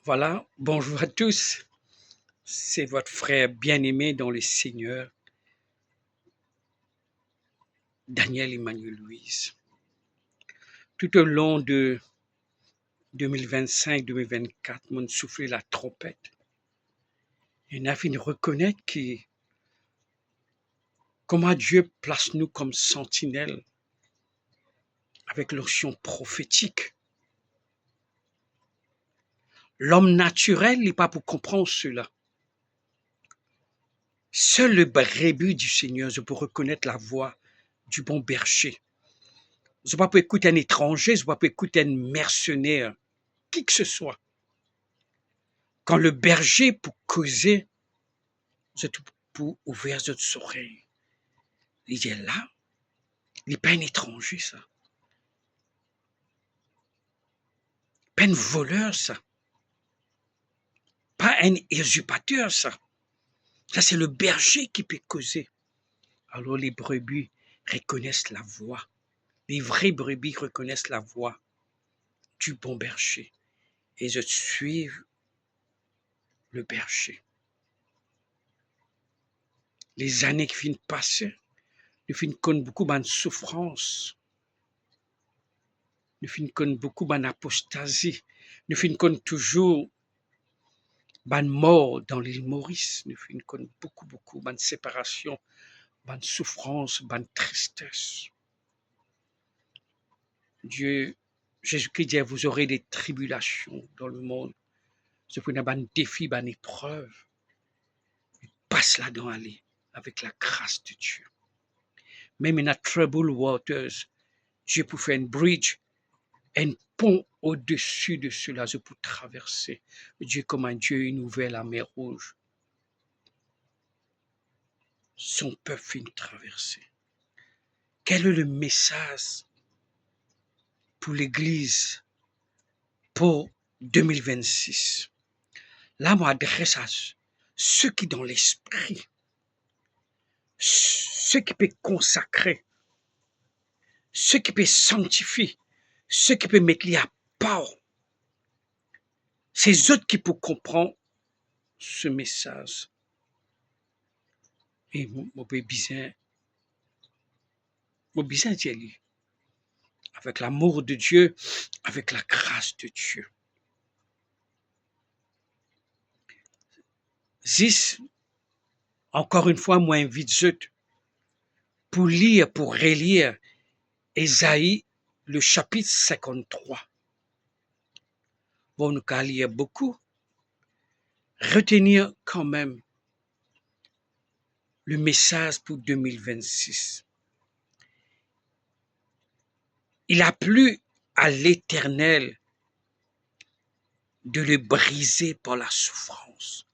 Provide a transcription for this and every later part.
Voilà, bonjour à tous. C'est votre frère bien-aimé dans le Seigneur, Daniel Emmanuel Louise. Tout au long de 2025-2024, on soufflait la trompette. Et on a fini de reconnaître comment Dieu place nous comme sentinelles avec l'onction prophétique. L'homme naturel n'est pas pour comprendre cela. Seul le brebis du Seigneur, je peux reconnaître la voix du bon berger. Je ne peux pas écouter un étranger, je ne peux pas écouter un mercenaire, qui que ce soit. Quand le berger pour causer, je pour ouvrir ses oreilles. Il est là, il n'est pas un étranger, ça. Pas un voleur, ça. Pas un usurpateur, ça. Ça, c'est le berger qui peut causer. Alors les brebis reconnaissent la voix. Les vrais brebis reconnaissent la voix du bon berger. Et je suis le berger. Les années qui viennent passer, nous finissons connaître beaucoup de souffrance. Nous finissons connaître beaucoup d'apostasie. Nous finissons connaître toujours de mort dans l'île Maurice. Nous finissons connaître beaucoup de séparation, de souffrance, de tristesse. Dieu, Jésus-Christ dit, vous aurez des tribulations dans le monde. Ce qui est un défi, une épreuve. Passe là-dedans, aller, avec la grâce de Dieu. Même in a troubled waters, Dieu peut faire un bridge, un pont au-dessus de cela, je peux traverser. Dieu comme un Dieu, il ouvre la mer Rouge. Son peuple finit traverser. Quel est le message pour l'Église pour 2026? Là, moi, adresse à ceux qui dans l'esprit, ceux qui peuvent consacrer, ceux qui peuvent sanctifier, ceux qui peuvent mettre à part. Ces autres qui peuvent comprendre ce message. Et mon besoin d'y aller. Avec l'amour de Dieu, avec la grâce de Dieu. 10, encore une fois, moi invite ceux pour lire, pour relire Ésaïe, le chapitre 53. Bon, nous allons lire beaucoup. Retenir quand même le message pour 2026. Il a plu à l'Éternel de le briser par la souffrance.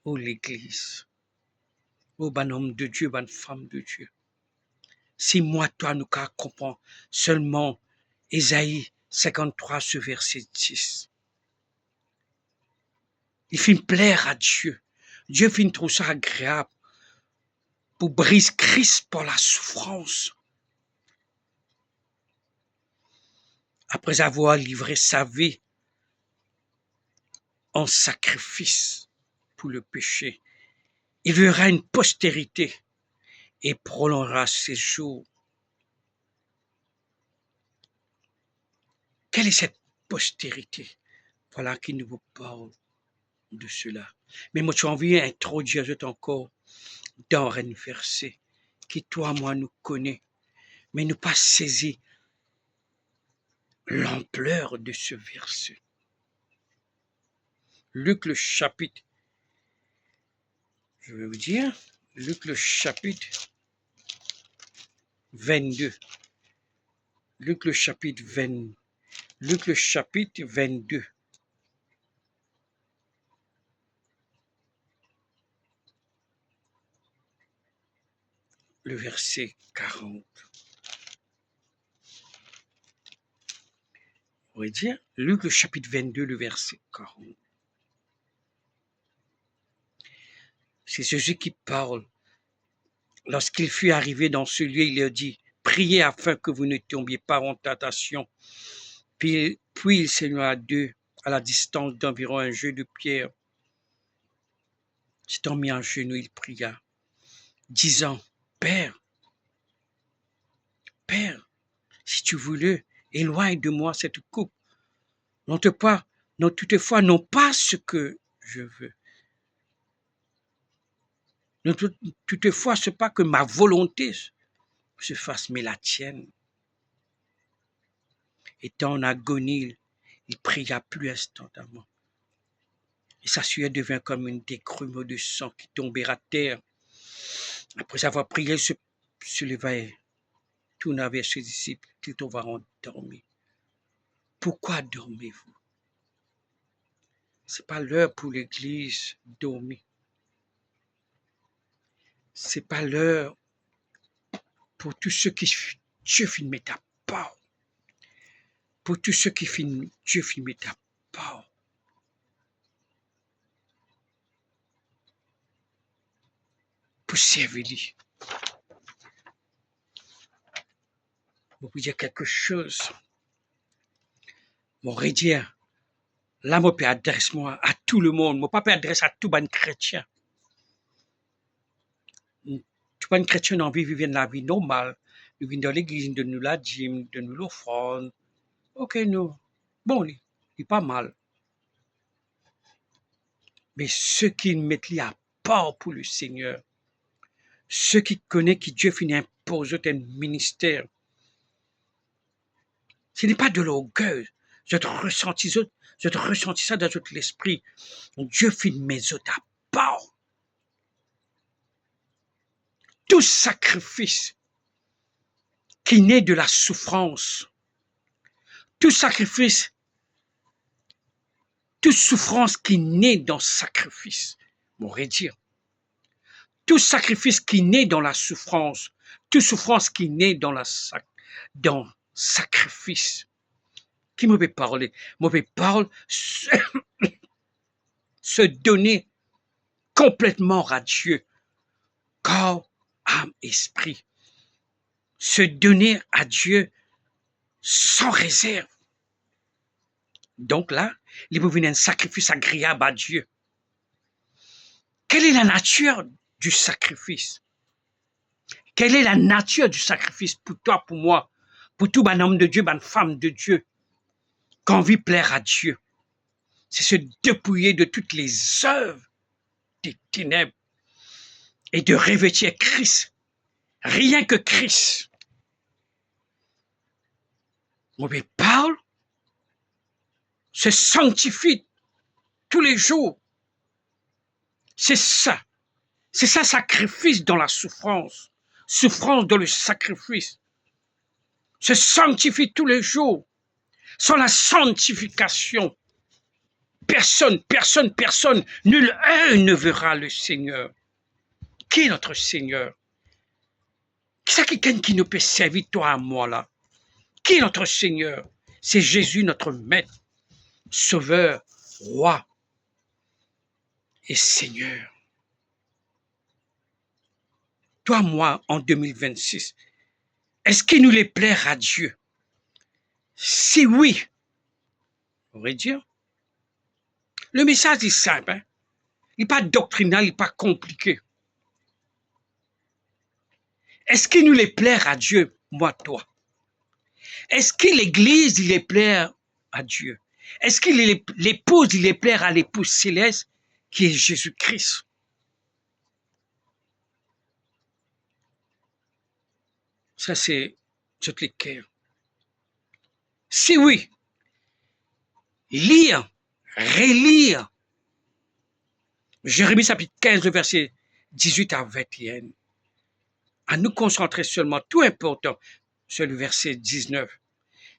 Oh l'Église, oh ben homme de Dieu, ben femme de Dieu. Si moi, toi, nous comprenons seulement Ésaïe 53, ce verset 10. Il finit plaire à Dieu. Dieu finit trouver ça agréable pour briser Christ par la souffrance. Après avoir livré sa vie en sacrifice pour le péché, il verra une postérité et prolongera ses jours. Quelle est cette postérité? Voilà qui nous parle de cela. Mais moi, tu as envie d'introduire encore dans un verset qui, toi, moi, nous connaît, mais nous pas saisi l'ampleur de ce verset. Luc le chapitre, je vais vous dire, Luc le chapitre 22. Luc le chapitre 22. Luc le chapitre 22. Le verset 40. On va dire, Luc le chapitre 22, le verset 40. C'est Jésus qui parle. Lorsqu'il fut arrivé dans ce lieu, il leur dit, priez afin que vous ne tombiez pas en tentation. Puis il s'éloigna d'eux à la distance d'environ un jeu de pierre. S'étant mis en genoux, il pria, disant, Père, Père, si tu voulais, éloigne de moi cette coupe. Non toutefois, non pas ce que je veux. Non toutefois, ce n'est pas que ma volonté se fasse, mais la tienne. Étant en agonie, il pria plus instantanément. Et sa sueur devint comme une décrume de sang qui tombait à terre. Après avoir prié, il se leva et tourna vers ses disciples qu'ils trouvaient endormis. Pourquoi dormez-vous? Ce n'est pas l'heure pour l'Église dormir. Ce n'est pas l'heure pour tous ceux qui Dieu finit ta part. Pour tous ceux qui Dieu finit ta part. Pour servir lui. Vous pouvez dire quelque chose. Mon dire, là, je peux adresser moi à tout le monde. Je ne peux pas adresser à tout le chrétien. Tout le chrétien a envie de vivre la vie normale. Nous venons dans l'église, de nous la dîme, de nous l'offrande. Ok, nous. Bon, il n'est pas mal. Mais ceux qui mettent à part pour le Seigneur, ceux qui connaissent que Dieu finit imposer un ministère, ce n'est pas de l'orgueil. Je te ressentis ça dans tout l'esprit. Dieu finit mes autres à part. Tout sacrifice qui naît de la souffrance, toute souffrance qui naît dans le sacrifice, m'aurait dire. Tout sacrifice qui naît dans la souffrance, toute souffrance qui naît dans sacrifice. Qui me peut parler? Me peut parler se donner complètement à Dieu, corps, âme, esprit. Se donner à Dieu sans réserve. Donc là, il peut venir un sacrifice agréable à Dieu. Quelle est la nature du sacrifice? Quelle est la nature du sacrifice pour toi, pour moi, pour tout homme de Dieu, femme de Dieu, qu'on veut plaire à Dieu? C'est se dépouiller de toutes les œuvres des ténèbres et de revêtir Christ. Rien que Christ. On parle, se sanctifie tous les jours. C'est ça. C'est ça, sacrifice dans la souffrance. Souffrance dans le sacrifice. Se sanctifie tous les jours. Sans la sanctification, personne, nul un ne verra le Seigneur. Qui est notre Seigneur? Qui c'est quelqu'un qui nous peut servir, toi et moi, là? Qui est notre Seigneur? C'est Jésus, notre Maître, Sauveur, Roi et Seigneur. Toi, moi, en 2026, est-ce qu'il nous les plaire à Dieu? Si oui, on pourrait dire, le message est simple, hein? Il n'est pas doctrinal, il n'est pas compliqué. Est-ce qu'il nous les plaire à Dieu, moi, toi? Est-ce que l'Église, il les plaire à Dieu? Est-ce que l'épouse, il les plaire à l'épouse céleste qui est Jésus-Christ? Ça, c'est toutes les cœurs. Si oui, lire, relire Jérémie chapitre 15, verset 18 à 21. À nous concentrer seulement, tout important, sur le verset 19.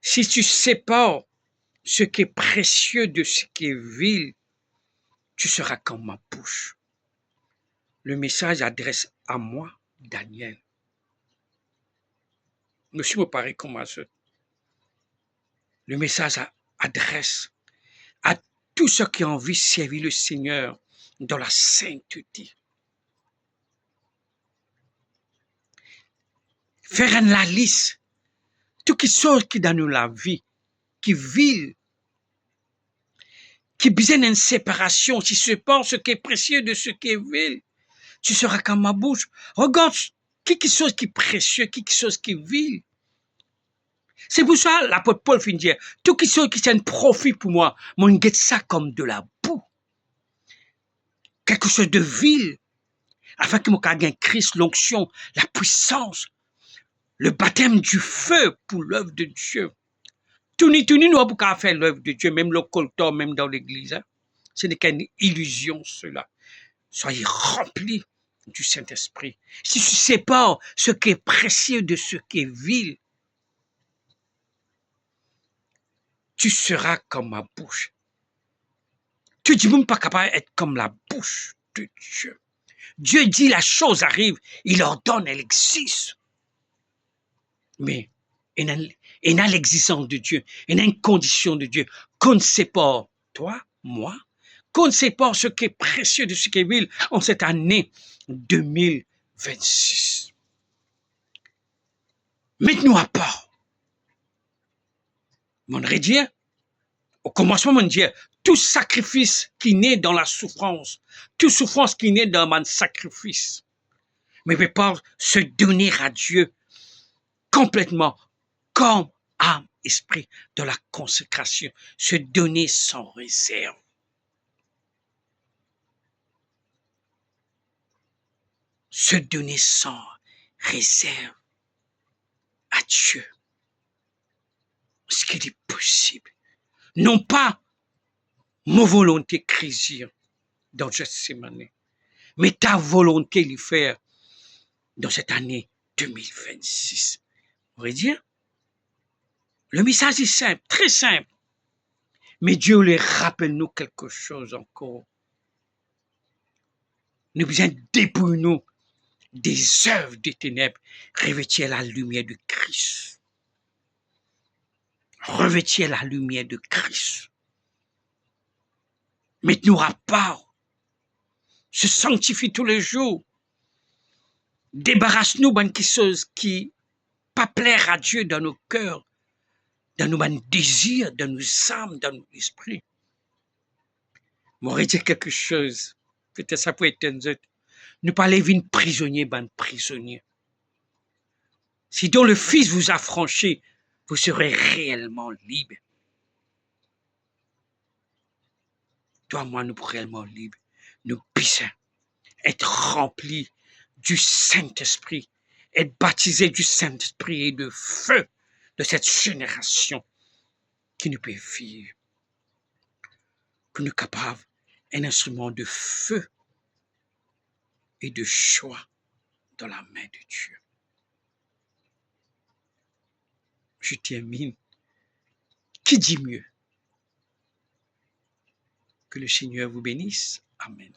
Si tu sépares ce qui est précieux de ce qui est vil, tu seras comme ma bouche. Le message adresse à moi, Daniel. Monsieur me paraît comme ça. Le message adresse à tous ceux qui ont envie de servir le Seigneur dans la sainteté. Faire la liste, tout qui sort qui dans la vie, qui vit, qui besoin d'une séparation, tu sépares ce qui est précieux de ce qui est vil, tu seras comme ma bouche. Regarde quelque chose qui est précieux, quelque chose qui est vil. C'est pour ça l'apôtre Paul finit dire, tout quelque chose qui est un profit pour moi, mon guette ça comme de la boue. Quelque chose de vil, afin que mon cas gagne Christ, l'onction, la puissance, le baptême du feu pour l'œuvre de Dieu. Tout ni nous avons pas faire l'œuvre de Dieu, même le coltor, même dans l'église. Hein. Ce n'est qu'une illusion, cela. Soyez remplis du Saint-Esprit. Si tu sépares ce qui est précieux de ce qui est vil, tu seras comme ma bouche. Tu dis même pas capable d'être comme la bouche de Dieu. Dieu dit la chose arrive, il ordonne, elle existe. Mais il y a l'existence de Dieu, il y a une condition de Dieu qu'on ne sait pas, toi, moi, qu'on ne sait pas ce qui est précieux de ce qui est vil en cette année 2026. Mettez-nous à part. Mon dire, au commencement, mon Dieu, tout sacrifice qui naît dans la souffrance, toute souffrance qui naît dans mon sacrifice, mais peut pas se donner à Dieu complètement, comme âme, esprit, de la consécration, se donner sans réserve. Se donner sans réserve à Dieu. Ce qui est possible. Non pas ma volonté chrétienne dans cette année, mais ta volonté lui faire dans cette année 2026. On va dire, le message est simple, très simple. Mais Dieu les rappelle-nous quelque chose encore. Nous besoin dépouiller-nous des œuvres des ténèbres, revêtir la lumière de Christ. Revêtir la lumière de Christ. Mettez-nous à part. Se sanctifie tous les jours. Débarrasse-nous de quelque chose qui pas plaire à Dieu dans nos cœurs, dans nos désirs, dans nos âmes, dans nos esprits. M'aurait dit quelque chose. Peut-être ça peut être un autre. Ne pas lever une prisonnier, ben prisonnier. Si donc le Fils vous a franchi, vous serez réellement libre. Toi, moi, nous sommes réellement libres. Nous puissions être remplis du Saint-Esprit, être baptisés du Saint-Esprit et de feu de cette génération qui nous peut vivre. Que nous sommes capables un instrument de feu et de joie dans la main de Dieu. Je termine. Qui dit mieux? Que le Seigneur vous bénisse. Amen.